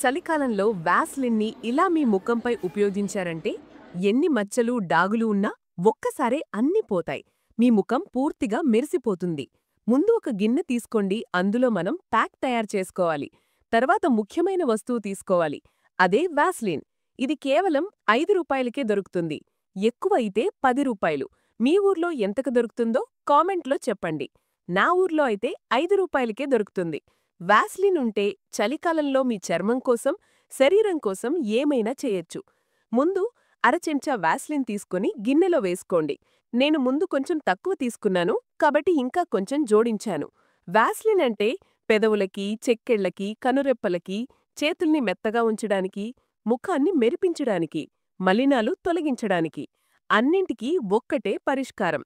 చలికాలంలో వాస్లిన్ని ఇలా మీ ముఖంపై ఉపయోగించారంటే ఎన్ని మచ్చలు డాగులు ఉన్నా ఒక్కసారే అన్నీ పోతాయి. మీ ముఖం పూర్తిగా మెరిసిపోతుంది. ముందు ఒక గిన్నె తీసుకోండి. అందులో మనం ప్యాక్ తయారు చేసుకోవాలి. తర్వాత ముఖ్యమైన వస్తువు తీసుకోవాలి. అదే వాస్లిన్. ఇది కేవలం 5 రూపాయలకే దొరుకుతుంది. ఎక్కువ అయితే 10 రూపాయలు. మీ ఊర్లో ఎంతకు దొరుకుతుందో కామెంట్లో చెప్పండి. నా ఊర్లో అయితే 5 రూపాయలకే దొరుకుతుంది. వాస్లిన్ ఉంటే చలికాలంలో మీ చర్మం కోసం, శరీరం కోసం ఏమైనా చేయొచ్చు. ముందు అర చెంచా వాస్లిన్ తీసుకుని గిన్నెలో వేసుకోండి. నేను ముందు కొంచెం తక్కువ తీసుకున్నాను కాబట్టి ఇంకా కొంచెం జోడించాను. వాస్లిన్ అంటే పెదవులకి, చెక్కెళ్లకి, కనురెప్పలకి, చేతుల్ని మెత్తగా ఉంచడానికి, ముఖాన్ని మెరిపించడానికి, మలినాలు తొలగించడానికి. అన్నింటికీ ఒక్కటే పరిష్కారం.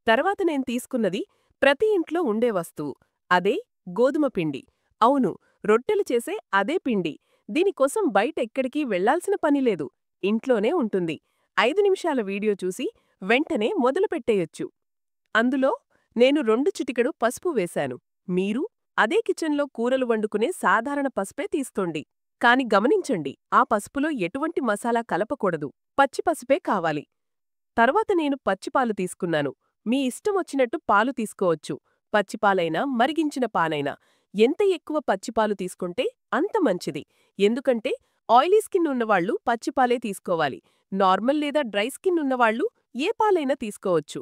తర్వాత నేను తీసుకున్నది ప్రతి ఇంట్లో ఉండే వస్తువు. అదే గోధుమ పిండి. అవును, రొట్టెలు చేసే అదే పిండి. దీనికోసం బయట ఎక్కడికి వెళ్లాల్సిన పనిలేదు. ఇంట్లోనే ఉంటుంది. 5 నిమిషాల వీడియో చూసి వెంటనే మొదలుపెట్టేయొచ్చు. అందులో నేను 2 చిటికెడు పసుపు వేశాను. మీరు అదే కిచెన్లో కూరలు వండుకునే సాధారణ పసుపే తీసుకోండి. కాని గమనించండి, ఆ పసుపులో ఎటువంటి మసాలా కలపకూడదు. పచ్చి పసుపే కావాలి. తర్వాత నేను పచ్చిపాలు తీసుకున్నాను. మీ ఇష్టమొచ్చినట్టు పాలు తీసుకోవచ్చు. పచ్చిపాలైనా మరిగించిన పాలైనా. ఎంత ఎక్కువ పచ్చిపాలు తీసుకుంటే అంత మంచిది. ఎందుకంటే ఆయిలీ స్కిన్ ఉన్నవాళ్లు పచ్చిపాలే తీసుకోవాలి. నార్మల్ లేదా డ్రై స్కిన్ ఉన్నవాళ్లు ఏ పాలైనా తీసుకోవచ్చు.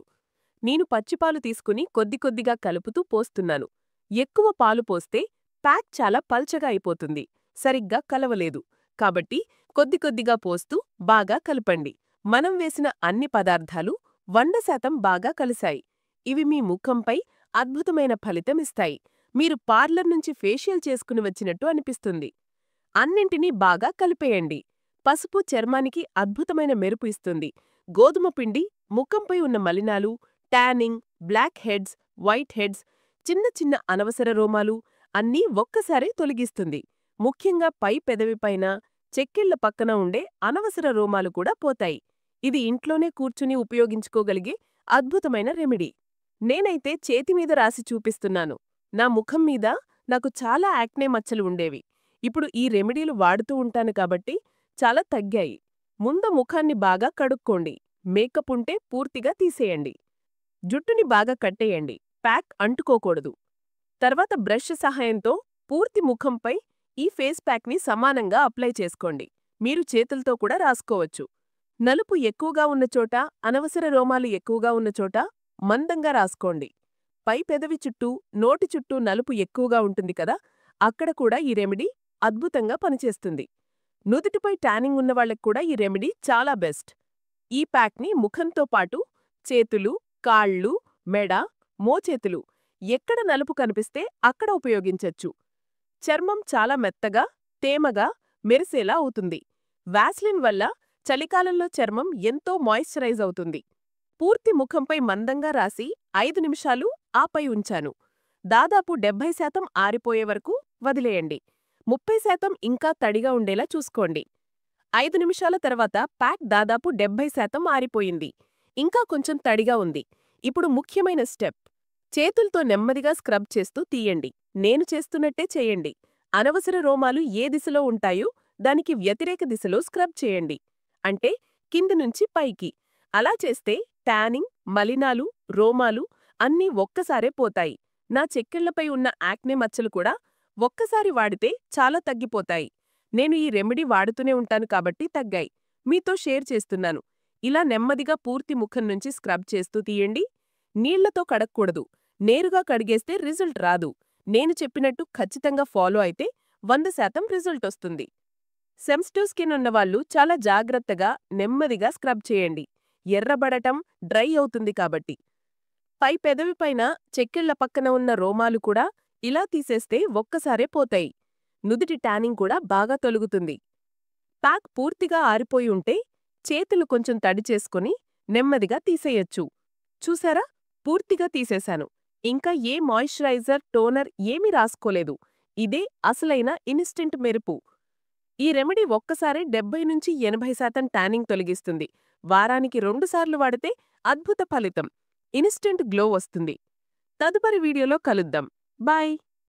నేను పచ్చిపాలు తీసుకుని కొద్ది కొద్దిగా కలుపుతూ పోస్తున్నాను. ఎక్కువ పాలు పోస్తే ప్యాక్ చాలా పల్చగా అయిపోతుంది. సరిగ్గా కలవలేదు. కాబట్టి కొద్ది కొద్దిగా పోస్తూ బాగా కలపండి. మనం వేసిన అన్ని పదార్థాలు 100% బాగా కలిశాయి. ఇవి మీ ముఖంపై అద్భుతమైన ఫలితమిస్తాయి. మీరు పార్లర్ నుంచి ఫేషియల్ చేసుకుని వచ్చినట్టు అనిపిస్తుంది. అన్నింటినీ బాగా కలిపేయండి. పసుపు చర్మానికి అద్భుతమైన మెరుపు ఇస్తుంది. గోధుమ పిండి ముఖంపై ఉన్న మలినాలు, tanning, black heads, white heads, చిన్న చిన్న అనవసర రోమాలు అన్నీ ఒక్కసారే తొలగిస్తుంది. ముఖ్యంగా పై పెదవిపైన, చెక్కిళ్ల పక్కన ఉండే అనవసర రోమాలు కూడా పోతాయి. ఇది ఇంట్లోనే కూర్చుని ఉపయోగించుకోగలిగే అద్భుతమైన రెమెడీ. నేనైతే చేతిమీద రాసి చూపిస్తున్నాను. నా ముఖం మీద నాకు చాలా యాక్నే మచ్చలు ఉండేవి. ఇప్పుడు ఈ రెమెడీలు వాడుతూ ఉంటాను కాబట్టి చాలా తగ్గాయి. ముందు ముఖాన్ని బాగా కడుక్కోండి. మేకప్ ఉంటే పూర్తిగా తీసేయండి. జుట్టుని బాగా కట్టేయండి. ప్యాక్ అంటుకోకూడదు. తర్వాత బ్రష్ సహాయంతో పూర్తి ముఖంపై ఈ ఫేస్ ప్యాక్ని సమానంగా అప్లై చేసుకోండి. మీరు చేతులతో కూడా రాసుకోవచ్చు. నలుపు ఎక్కువగా ఉన్న చోట, అనవసర రోమాలు ఎక్కువగా ఉన్న చోట మందంగా రాసుకోండి. పై పెదవి చుట్టూ, నోటి చుట్టూ నలుపు ఎక్కువగా ఉంటుంది కదా, అక్కడ కూడా ఈ రెమెడీ అద్భుతంగా పనిచేస్తుంది. నుదుటిపై ట్యానింగ్ ఉన్నవాళ్లకు కూడా ఈ రెమెడీ చాలా బెస్ట్. ఈ ప్యాక్ని ముఖంతో పాటు చేతులు, కాళ్ళు, మెడ, మోచేతులు ఎక్కడ నలుపు కనిపిస్తే అక్కడ ఉపయోగించొచ్చు. చర్మం చాలా మెత్తగా, తేమగా, మెరిసేలా అవుతుంది. వాస్లిన్ వల్ల చలికాలంలో చర్మం ఎంతో మాయిశ్చరైజ్ అవుతుంది. పూర్తి ముఖంపై మందంగా రాసి 5 నిమిషాలు ఆపై ఉంచాను. దాదాపు 70% ఆరిపోయే వరకు వదిలేయండి. 30% ఇంకా తడిగా ఉండేలా చూసుకోండి. 5 నిమిషాల తర్వాత ప్యాక్ దాదాపు 70% ఆరిపోయింది. ఇంకా కొంచెం తడిగా ఉంది. ఇప్పుడు ముఖ్యమైన స్టెప్. చేతులతో నెమ్మదిగా స్క్రబ్ చేస్తూ తీయండి. నేను చేస్తున్నట్టే చేయండి. అనవసర రోమాలు ఏ దిశలో ఉంటాయో దానికి వ్యతిరేక దిశలో స్క్రబ్ చేయండి. అంటే కింది నుంచి పైకి. అలా చేస్తే ట్యానింగ్, మలినాలు, రోమాలు అన్నీ ఒక్కసారే పోతాయి. నా చెక్కిళ్లపై ఉన్న యాక్నే మచ్చలు కూడా ఒక్కసారి వాడితే చాలా తగ్గిపోతాయి. నేను ఈ రెమెడీ వాడుతూనే ఉంటాను కాబట్టి తగ్గాయి. మీతో షేర్ చేస్తున్నాను. ఇలా నెమ్మదిగా పూర్తి ముఖం నుంచి స్క్రబ్ చేస్తూ తీయండి. నీళ్లతో కడక్కూడదు. నేరుగా కడిగేస్తే రిజల్ట్ రాదు. నేను చెప్పినట్టు ఖచ్చితంగా ఫాలో అయితే 100% రిజల్ట్ వస్తుంది. సెన్సిటివ్ స్కిన్ ఉన్నవాళ్లు చాలా జాగ్రత్తగా, నెమ్మదిగా స్క్రబ్ చేయండి. ఎర్రబడటం, డ్రై అవుతుంది కాబట్టి. పై పెదవిపైన, చెక్కిళ్ల పక్కన ఉన్న రోమాలు కూడా ఇలా తీసేస్తే ఒక్కసారే పోతాయి. నుదిటి ట్యానింగ్ కూడా బాగా తొలగుతుంది. ప్యాక్ పూర్తిగా ఆరిపోయి ఉంటే చేతులు కొంచెం తడి చేసుకుని నెమ్మదిగా తీసేయొచ్చు. చూసారా? పూర్తిగా తీసేశాను. ఇంకా ఏ మాయిశ్చరైజర్, టోనర్ ఏమీ రాసుకోలేదు. ఇదే అసలైన ఇన్స్టెంట్ మెరుపు. ఈ రెమెడీ ఒక్కసారే 70-80% ట్యానింగ్ తొలగిస్తుంది. వారానికి 2 సార్లు వాడితే అద్భుత ఫలితం. ఇన్స్టెంట్ గ్లో వస్తుంది. తదుపరి వీడియోలో కలుద్దాం. బాయ్.